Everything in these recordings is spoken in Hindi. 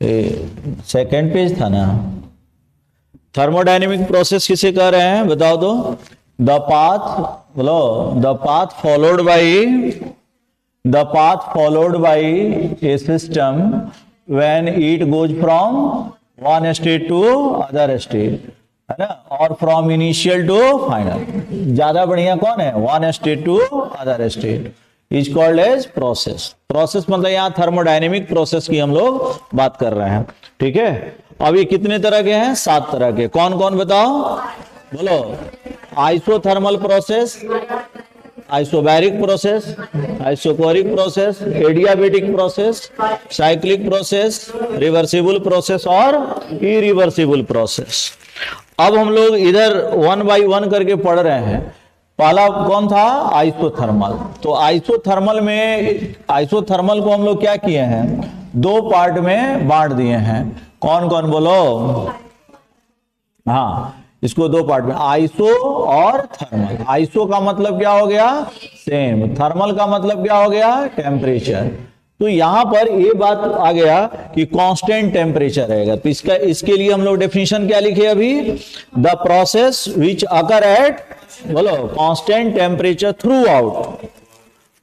सेकेंड पेज था ना। थर्मोडायनेमिक प्रोसेस किसे कह रहे हैं बताओ तो? द पाथ, बोलो, the path followed by a system when it goes from one state to other state, है ना, और फ्रॉम इनिशियल टू फाइनल। ज्यादा बढ़िया कौन है? One state to other state is called as process. Process मतलब यहाँ थर्मोडायनेमिक प्रोसेस की हम लोग बात कर रहे हैं, ठीक है। अब ये कितने तरह के हैं? 7 तरह के। कौन कौन बताओ? बोलो। Isothermal process, isobaric process, isochoric process, adiabatic process, cyclic process, reversible process और इरिवर्सिबल प्रोसेस। अब हम लोग इधर 1 बाय 1 करके पढ़ रहे हैं। पहला कौन था? आइसोथर्मल। तो आइसोथर्मल को हम लोग क्या किए हैं? 2 पार्ट में बांट दिए हैं। कौन कौन बोलो? हाँ, इसको 2 पार्ट में, आइसो और थर्मल। आइसो का मतलब क्या हो गया? सेम। थर्मल का मतलब क्या हो गया? टेम्परेचर। तो यहां पर ये बात आ गया कि कांस्टेंट टेम्परेचर रहेगा। तो इसके लिए हम लोग डेफिनेशन क्या लिखे अभी? The process which occur at, बोलो, constant temperature throughout,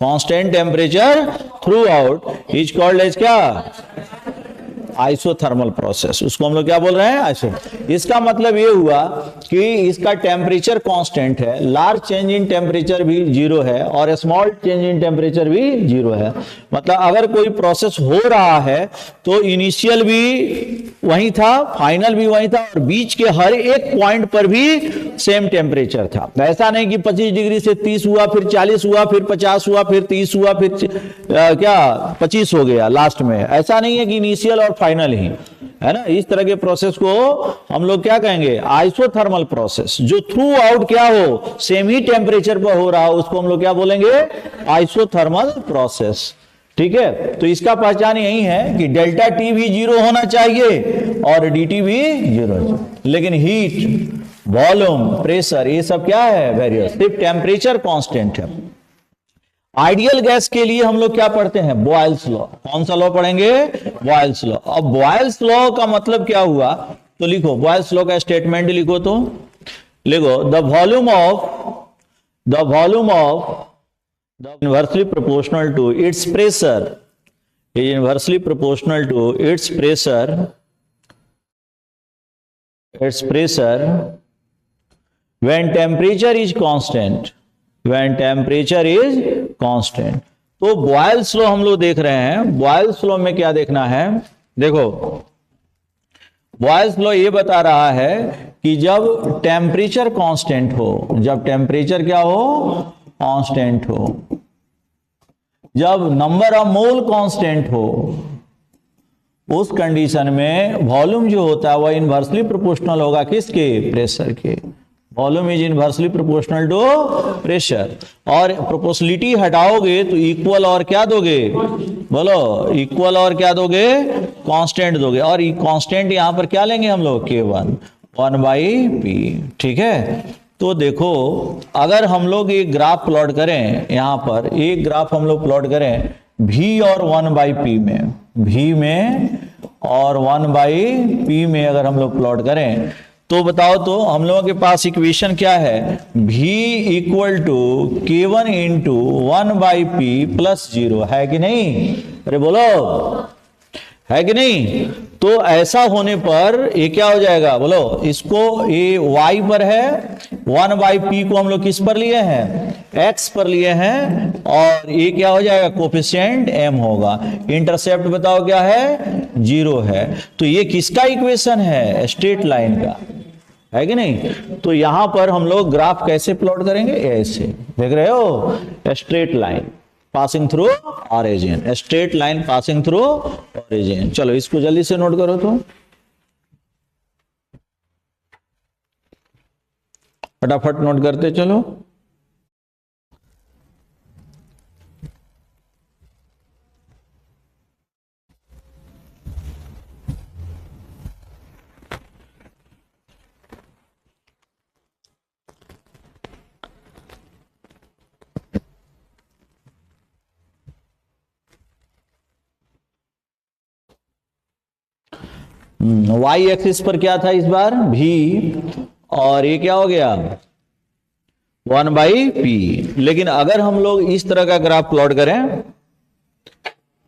constant temperature throughout is called as क्या? Isothermal process. उसको हम लोग क्या बोल रहे हैं? आइसो। इसका मतलब ये हुआ कि इसका टेम्परेचर कांस्टेंट है, लार्ज चेंज इन टेम्परेचर भी 0 है और स्मॉल चेंज इन टेम्परेचर भी 0 है। मतलब अगर कोई प्रोसेस हो रहा है तो इनिशियल भी वही था, फाइनल भी वही था, और बीच के हर एक पॉइंट पर भी सेम टेम्परेचर था। ऐसा नहीं कि 25 डिग्री से 30 हुआ, फिर 40 हुआ, फिर 50 हुआ, फिर 30 हुआ, फिर 25 हो गया लास्ट में। ऐसा नहीं है कि इनिशियल और फाइनल ही, है ना। इस तरह के प्रोसेस को हम लोग क्या कहेंगे? Isothermal process. जो थ्रू आउट क्या हो, सेम ही टेम्परेचर पर हो रहा हो, उसको हम लोग क्या बोलेंगे? आइसोथर्मल प्रोसेस, ठीक है। तो इसका पहचान यही है कि डेल्टा टी भी 0 होना चाहिए और dt भी 0, लेकिन हीट, वॉल्यूम, प्रेशर, ये सब क्या है? वेरिएबल। सिर्फ टेम्परेचर कांस्टेंट है। आइडियल गैस के लिए हम लोग क्या पढ़ते हैं? Boyle's law. कौन सा लॉ पढ़ेंगे? Boyle's law. अब बॉयल्स लॉ का मतलब क्या हुआ? तो लिखो, बॉयल्स लॉ का स्टेटमेंट लिखो। तो लिखो, the volume of inversely proportional to its pressure is inversely proportional to its pressure when temperature is constant, तो बॉयल्स लॉ हम लोग देख रहे हैं। बॉयल्स लॉ में क्या देखना है? देखो, बॉयल्स लॉ ये बता रहा है कि जब टेम्परेचर कांस्टेंट हो, जब टेम्परेचर क्या हो? कांस्टेंट हो, जब नंबर ऑफ मोल कांस्टेंट हो, उस कंडीशन में वॉल्यूम जो होता है वह इनवर्सली प्रोपोर्शनल होगा किसके? प्रेशर के। Volume is inversely proportional to pressure. और प्रोपोर्शनलिटी हटाओगे तो इक्वल और क्या दोगे? बोलो, इक्वल और क्या दोगे? कांस्टेंट दोगे। और कांस्टेंट यहां पर क्या लेंगे हम लोग? K1, 1/P, ठीक है। तो देखो, अगर हम लोग एक ग्राफ प्लॉट करें, यहां पर एक ग्राफ हम लोग प्लॉट करें V और 1/P में, V में और 1/P में अगर हम लोग प्लॉट करें तो बताओ तो हम लोगों के पास इक्वेशन क्या है? V equal to K1 into 1/P plus 0, है कि नहीं? अरे बोलो, है कि नहीं? तो ऐसा होने पर ये क्या हो जाएगा? बोलो, इसको ये y पर है, 1/P को हम लोग किस पर लिए हैं? x पर लिए हैं, और ये क्या हो जाएगा? कोफिशिएंट m होगा। इंटरसेप्ट बताओ क्या है? 0 है। तो ये किसका इक्वेशन है? स्ट्रेट लाइन का, है कि नहीं? तो यहां पर हम लोग ग्राफ कैसे प्लॉट करेंगे? ऐसे, देख रहे हो? Straight line passing through origin, straight line passing through origin. चलो इसको जल्दी से नोट करो तो, फटाफट नोट करते चलो। वाई एक्सिस पर क्या था इस बार, भी, और ये क्या हो गया 1/p। लेकिन अगर हम लोग इस तरह का ग्राफ प्लॉट करें,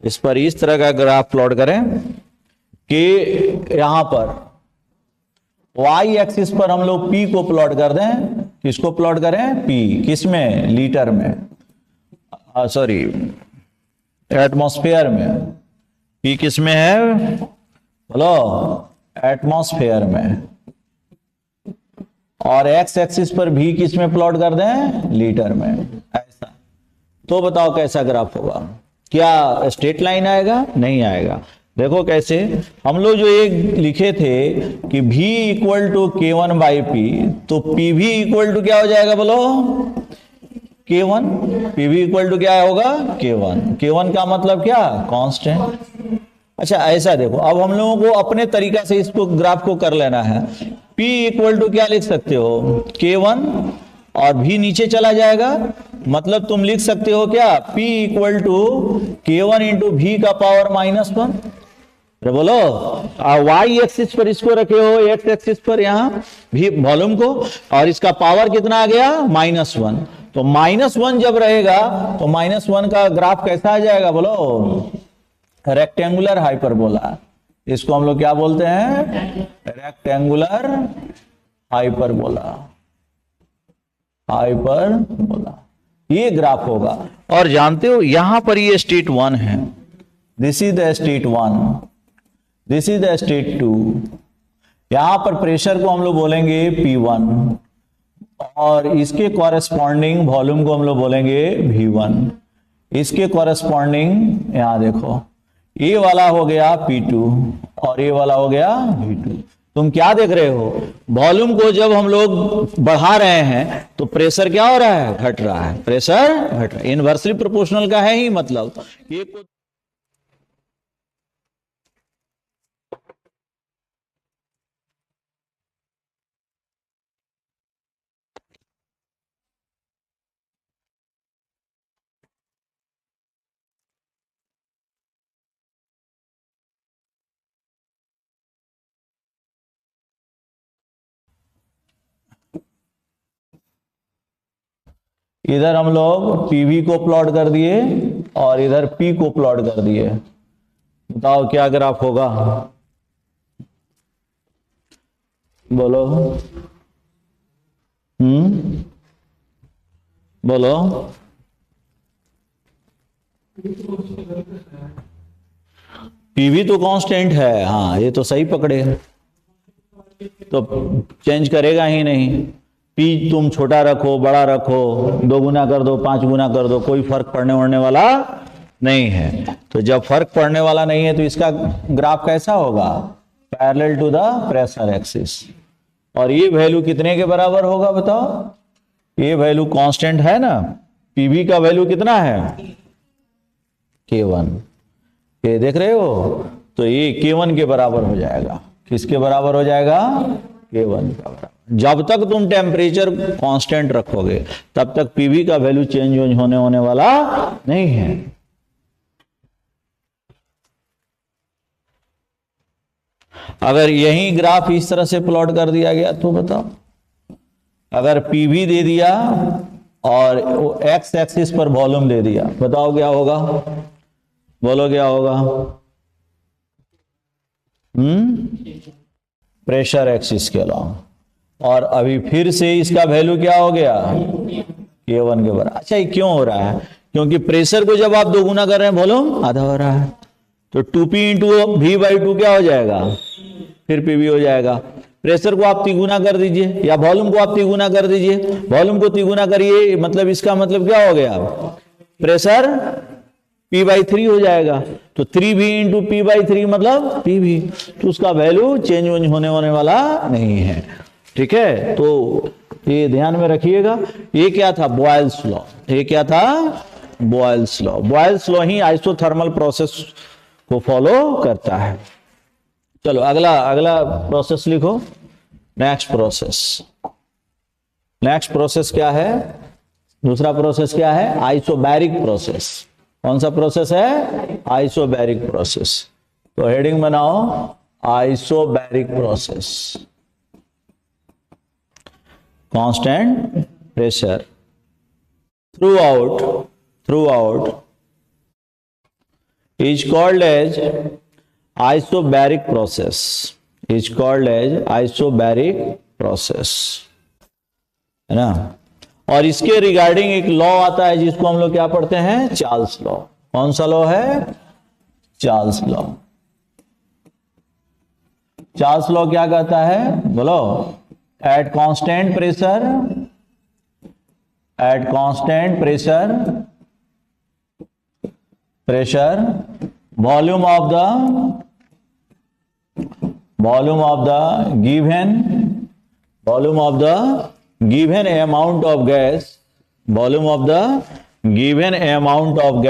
इस पर इस तरह का ग्राफ प्लॉट करें कि यहां पर वाई एक्सिस पर हम लोग p को प्लॉट कर दें, किसको प्लॉट करें, p, किसमें, लीटर में, सॉरी एटमॉस्फेयर में, p किसमें है बोलो, एटमॉस्फेयर में, और x एक्सिस पर भी किसमें प्लॉट कर दें, लीटर में, ऐसा। तो बताओ कैसा ग्राफ होगा, क्या स्ट्रेट लाइन आएगा, नहीं आएगा। देखो कैसे, हम लोग जो एक लिखे थे कि v इक्वल टू k1/p, तो pv इक्वल टू क्या हो जाएगा बोलो, k1, pv इक्वल टू क्या होगा, k1 का मतलब क्या, कांस्टेंट। अच्छा ऐसा देखो, अब हम लोगों को अपने तरीका से इसको ग्राफ को कर लेना है। p इक्वल टू क्या लिख सकते हो, k1, और v नीचे चला जाएगा, मतलब तुम लिख सकते हो क्या, p equal to k1 into v का पावर -1। बोलो, y एक्सिस पर इसको रखे हो, x एक्सिस पर यहाँ भी वॉल्यूम को, और इसका पावर कितना आ गया, -1। तो -1 जब रहेगा तो -1 का ग्राफ कैसा आ जाएगा बोलो, रेक्टेंगुलर हाइपरबोला। इसको हम लोग क्या बोलते हैं, रेक्टेंगुलर हाइपरबोला, हाइपरबोला, ये ग्राफ होगा। और जानते हो यहां पर ये स्टेट 1 है, this is the state 1, this is the state 2। यहां पर प्रेशर को हम लोग बोलेंगे P1, और इसके कॉरेस्पॉन्डिंग वॉल्यूम को हम लोग बोलेंगे V1। इसके कॉरेस्पॉन्डिंग यहां देखो, ये वाला हो गया P2 और ये वाला हो गया V2। तुम क्या देख रहे हो, वॉल्यूम को जब हम लोग बढ़ा रहे हैं तो प्रेशर क्या हो रहा है, घट रहा है, प्रेशर घट रहा है। इनवर्सली प्रोपोर्शनल का है ही मतलब ये इधर हम लोग PV को प्लॉट कर दिए और इधर P को प्लॉट कर दिए। बताओ क्या ग्राफ होगा, बोलो, बोलो। PV तो कांस्टेंट है, हाँ ये तो सही पकड़े, तो चेंज करेगा ही नहीं। P तुम छोटा रखो, बड़ा रखो, 2 गुना कर दो, 5 गुना कर दो, कोई फर्क पड़ने वाला नहीं है। तो जब फर्क पड़ने वाला नहीं है तो इसका ग्राफ कैसा होगा, parallel to the pressure axis. और ये वैल्यू कितने के बराबर होगा बताओ, ये वैल्यू कांस्टेंट है ना, PV का वैल्यू कितना है, K1, ये देख रहे हो, तो ये K1 के बराबर हो जाएगा। किसके बराबर हो जाएगा, K1 का बराबर। जब तक तुम टेम्परेचर कांस्टेंट रखोगे तब तक PV का वैल्यू चेंज होने वाला नहीं है। अगर यही ग्राफ इस तरह से प्लॉट कर दिया गया तो बताओ, अगर PV दे दिया और x एक्सिस पर वॉल्यूम दे दिया, बताओ क्या होगा, बोलो क्या होगा, प्रेशर एक्सिस के अलावा। और अभी फिर से इसका वैल्यू क्या हो गया, K1 के बराबर। अच्छा ये क्यों हो रहा है, क्योंकि प्रेशर को जब आप 2 गुना कर रहे हैं वॉल्यूम आधा हो रहा है, तो 2P इंटू V/2 क्या हो जाएगा, फिर PV हो जाएगा। प्रेशर को आप 3 गुना कर दीजिए या वॉल्यूम को आप 3 गुना कर दीजिए, वॉल्यूम को 3 गुना करिए, मतलब इसका मतलब क्या हो गया, प्रेशर P/3 हो जाएगा। तो 3V इंटू P/3 मतलब PV, तो उसका वैल्यू चेंज होने वाला नहीं है। ठीक है, तो ये ध्यान में रखिएगा। ये क्या था, बॉयल्स लॉ, ये क्या था, बॉयल्स लॉ। बॉयल्स लॉ ही आइसोथर्मल प्रोसेस को फॉलो करता है। चलो अगला प्रोसेस लिखो, नेक्स्ट प्रोसेस। नेक्स्ट प्रोसेस क्या है, दूसरा प्रोसेस क्या है, आइसोबैरिक प्रोसेस। कौन सा प्रोसेस है, आइसोबैरिक प्रोसेस। तो हेडिंग बनाओ, isobaric process, constant pressure throughout is called as isobaric process, is called as isobaric process, है ना। और इसके रिगार्डिंग एक लॉ आता है जिसको हम लोग क्या पढ़ते हैं, चार्ल्स लॉ। कौन सा लॉ है, चार्ल्स लॉ। चार्ल्स लॉ क्या कहता है, बोलो। At constant pressure volume of the given amount of gas, volume of the given amount of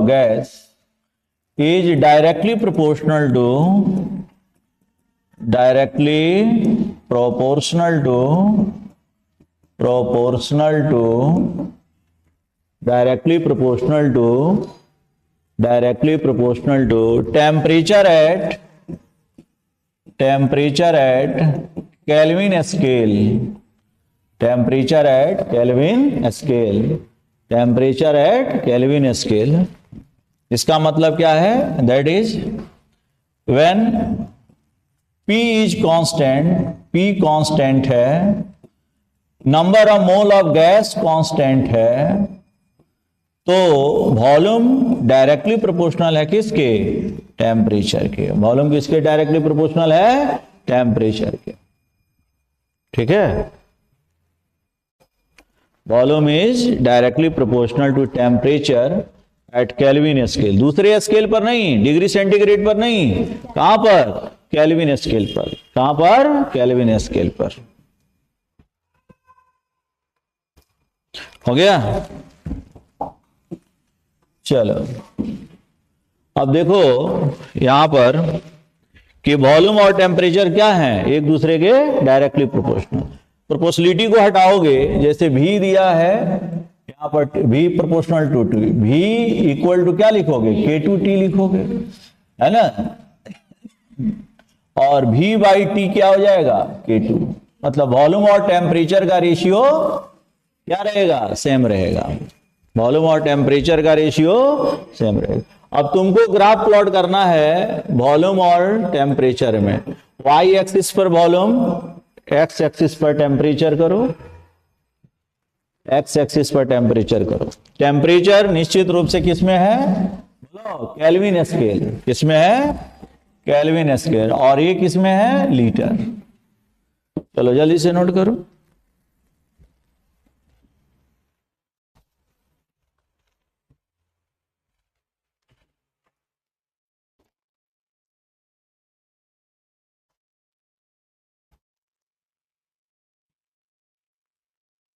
gas is directly proportional to temperature at Kelvin scale, इसका मतलब क्या है, that is when P is constant, P constant है, number of mole of gas constant है, तो वॉल्यूम डायरेक्टली प्रोपोर्शनल है किसके, टेम्परेचर के। वॉल्यूम किसके डायरेक्टली प्रोपोर्शनल है, टेम्परेचर के। ठीक है, volume is directly proportional to temperature at Kelvin scale. दूसरे स्केल पर नहीं, डिग्री सेंटीग्रेड पर नहीं, कहां पर, केल्विन स्केल पर। कहां पर, केल्विन स्केल पर। हो गया, चलो अब देखो यहां पर कि वॉल्यूम और टेम्परेचर क्या है, एक दूसरे के डायरेक्टली प्रोपोर्शनल। प्रोपोर्शनलिटी को हटाओगे, जैसे V दिया है यहां पर, V proportional to T, V equal to क्या लिखोगे, K2T लिखोगे, है ना। और V बाई T क्या हो जाएगा, K2। मतलब वॉल्यूम और टेम्परेचर का रेशियो क्या रहेगा, सेम रहेगा। वॉल्यूम और टेम्परेचर का रेशियो सेम रहेगा। अब तुमको ग्राफ प्लॉट करना है वॉल्यूम और टेम्परेचर में। y एक्सिस पर वॉल्यूम, x एक्सिस पर टेम्परेचर करो, x एक्सिस पर टेम्परेचर करो। टेम्परेचर निश्चित रूप से किसमें है, केल्विन स्केल। किसमें है, केल्विन स्केल। और ये किसमें है, लीटर। चलो जल्दी से नोट करो।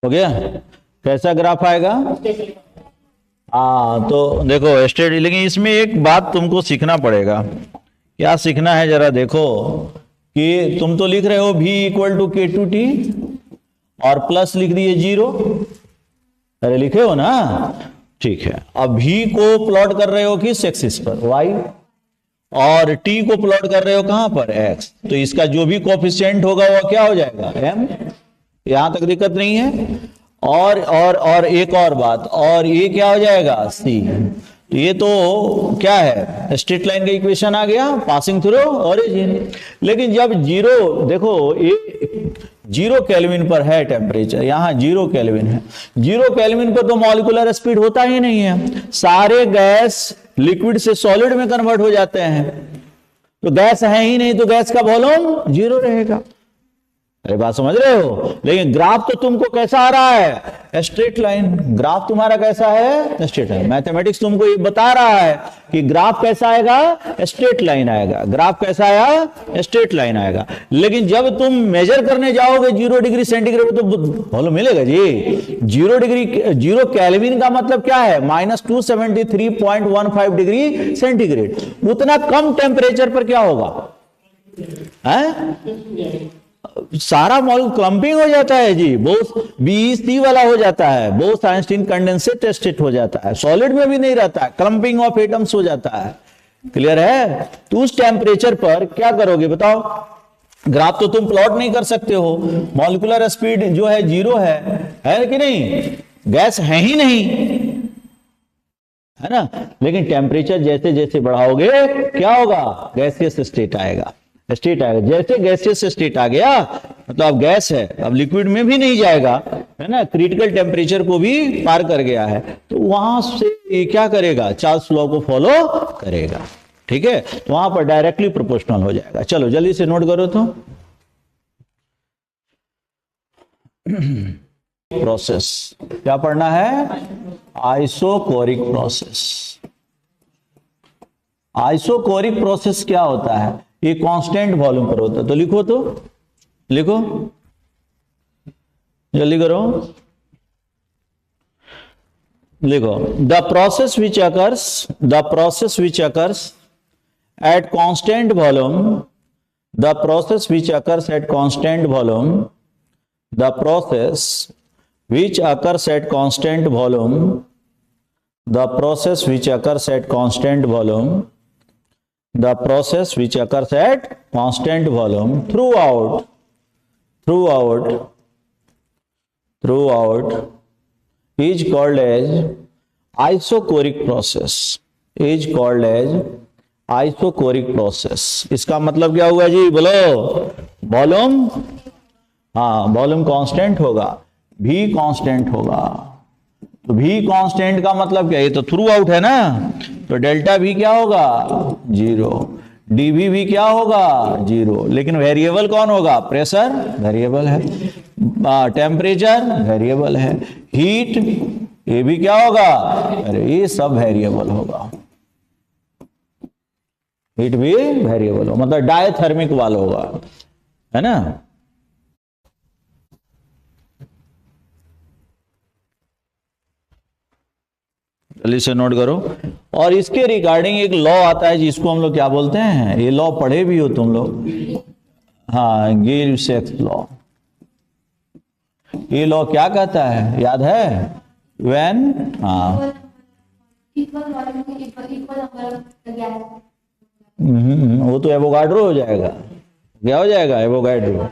हो गया, कैसा ग्राफ आएगा। तो देखो स्टेट, लेकिन इसमें एक बात तुमको सीखना पड़ेगा। क्या सीखना है जरा देखो, कि तुम तो लिख रहे हो V इक्वल टू K2T और प्लस लिख दिए 0, अरे लिखे हो ना, ठीक है। अब V को प्लॉट कर रहे हो किस एक्सिस पर, Y, और T को प्लॉट कर रहे हो कहां पर, X। तो इसका जो भी कोफिशिएंट होगा वो क्या हो जाएगा, M। यहां तक दिक्कत नहीं है। और एक और बात, और ये क्या हो जाएगा, C। तो ये तो क्या है, स्ट्रेट लाइन का इक्वेशन आ गया, पासिंग थ्रू ओरिजिन। लेकिन जब जीरो, देखो ये 0 केल्विन पर है टेम्परेचर, यहां 0 केल्विन है। 0 केल्विन पर तो मॉलिक्यूलर स्पीड होता ही नहीं है, सारे गैस लिक्विड से सॉलिड में कन्वर्ट हो जाते हैं। तो गैस है ही नहीं, तो गैस का वॉल्यूम 0 रहेगा। अरे बात समझ रहे हो। लेकिन ग्राफ तो तुमको कैसा आ रहा है, स्ट्रेट लाइन। ग्राफ तुम्हारा कैसा है, स्ट्रेट लाइन। मैथमेटिक्स तुमको ये बता रहा है कि ग्राफ कैसा आएगा, स्ट्रेट लाइन आएगा। ग्राफ कैसा आया, स्ट्रेट लाइन आएगा। लेकिन जब तुम मेजर करने जाओगे 0 डिग्री सेंटीग्रेड, तो वॉल्यूम मिलेगा जी। 0 केल्विन का मतलब क्या है, -273.15 डिग्री सेंटीग्रेड। उतना कम टेम्परेचर पर क्या होगा, है सारा मॉल क्लम्पिंग हो जाता है जी, बोथ बीईसी वाला हो जाता है, बोथ आइंस्टीन कंडेंसेट स्टेट हो जाता है, सॉलिड में भी नहीं रहता है, क्लम्पिंग ऑफ एटम्स हो जाता है। क्लियर है? तो उस टेम्परेचर पर क्या करोगे बताओ? ग्राफ तो तुम प्लॉट नहीं कर सकते हो, मॉलिक्यूलर स्पीड जो है 0 है कि नहीं? गैस है ही नहीं, है ना? लेकिन टेम्परेचर जैसे जैसे बढ़ाओगे क्या होगा? गैसियस स्टेट आएगा, स्टेट आएगा। जैसे गैसियस स्टेट आ गया मतलब अब गैस है, अब लिक्विड में भी नहीं जाएगा, है ना, क्रिटिकल टेम्परेचर को भी पार कर गया है, तो वहां से ये क्या करेगा? चार्ल्स लॉ को फॉलो करेगा। ठीक है, तो वहां पर डायरेक्टली प्रोपोर्शनल हो जाएगा। चलो जल्दी से नोट करो तो। प्रोसेस क्या पढ़ना है? Isochoric process. आइसोकोरिक प्रोसेस क्या होता है? ये कांस्टेंट वॉल्यूम पर होता है। तो लिखो, तो लिखो, जल्दी करो, लिखो। The process which occurs at constant volume, the process which occurs at constant volume, the process which occurs at constant volume, the process which occurs at constant volume, the process which occurs at constant volume throughout is called as isocoric process, is called as isochoric process. इसका मतलब क्या हुआ जी? बोलो। वॉल्यूम, हाँ, वॉल्यूम कांस्टेंट होगा, भी कांस्टेंट होगा। तो भी कांस्टेंट का मतलब क्या? ये तो थ्रू आउट है ना, तो डेल्टा भी क्या होगा? 0। डीवी भी क्या होगा? 0। लेकिन वेरिएबल कौन होगा? प्रेशर वेरिएबल है, टेम्परेचर वेरिएबल है, हीट ये भी क्या होगा? अरे ये सब वेरिएबल होगा, हीट भी वेरिएबल हो, मतलब डायथर्मिक वाला होगा, है ना? जल्दी से नोट करो। और इसके रिगार्डिंग एक लॉ आता है जिसको हम लोग क्या बोलते हैं? ये लॉ पढ़े भी हो तुम लोग, हाँ, गिब्स लॉ। ये लॉ क्या कहता है, याद है? व्हेन, हाँ, वो तो एवोगाड्रो हो जाएगा। क्या हो जाएगा? एवोगाड्रो।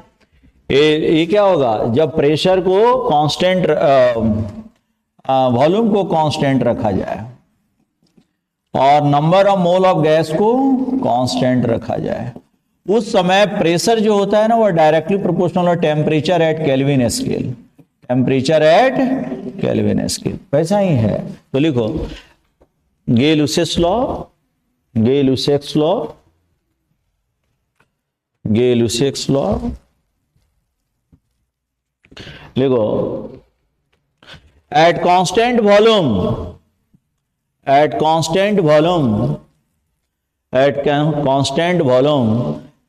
ये क्या होगा? जब प्रेशर को कांस्टेंट, वॉल्यूम को कांस्टेंट रखा जाए और number of mole of gas को कांस्टेंट रखा जाए, उस समय प्रेशर जो होता है ना वो डायरेक्टली प्रोपोर्शनल है temperature at Kelvin scale, temperature at Kelvin scale. वैसा ही है। तो लिखो गै-लुसाक लॉ, गै-लुसाक लॉ, गै-लुसाक लॉ। लिखो at constant volume, at constant volume, at constant volume,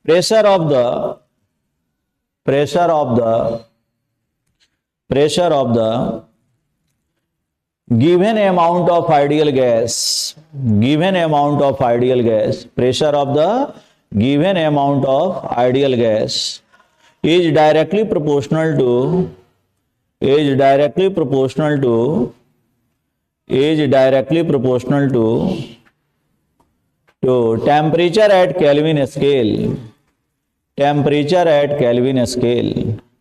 pressure of the given amount of ideal gas, given amount of ideal gas, pressure of the given amount of ideal gas is directly proportional to temperature at Kelvin scale, temperature at Kelvin scale,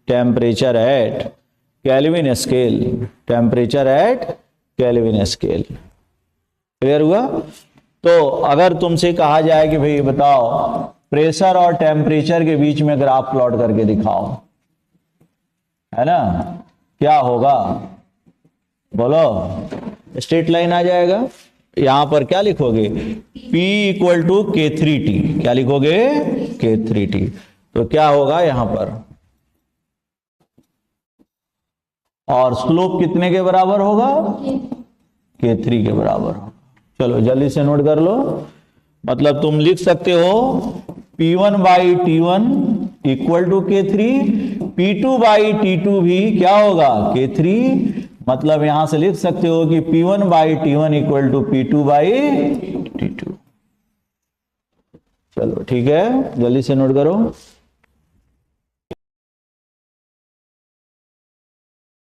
temperature at Kelvin scale, temperature at Kelvin scale। Clear हुआ? तो अगर तुमसे कहा जाए कि भाई बताओ प्रेशर और टेम्परेचर के बीच में ग्राफ प्लॉट करके दिखाओ, है ना, क्या होगा? बोलो। स्ट्रेट लाइन आ जाएगा। यहां पर क्या लिखोगे? P equal to K3T। क्या लिखोगे? K3T। तो क्या होगा यहां पर? और स्लोप कितने के बराबर होगा? K3 के बराबर होगा। चलो जल्दी से नोट कर लो। मतलब तुम लिख सकते हो P1 by T1 equal to K3, P2 by T2 भी क्या होगा? K3। मतलब यहां से लिख सकते हो कि P1 by T1 equal to P2 by T2। चलो ठीक है, जल्दी से नोट करो।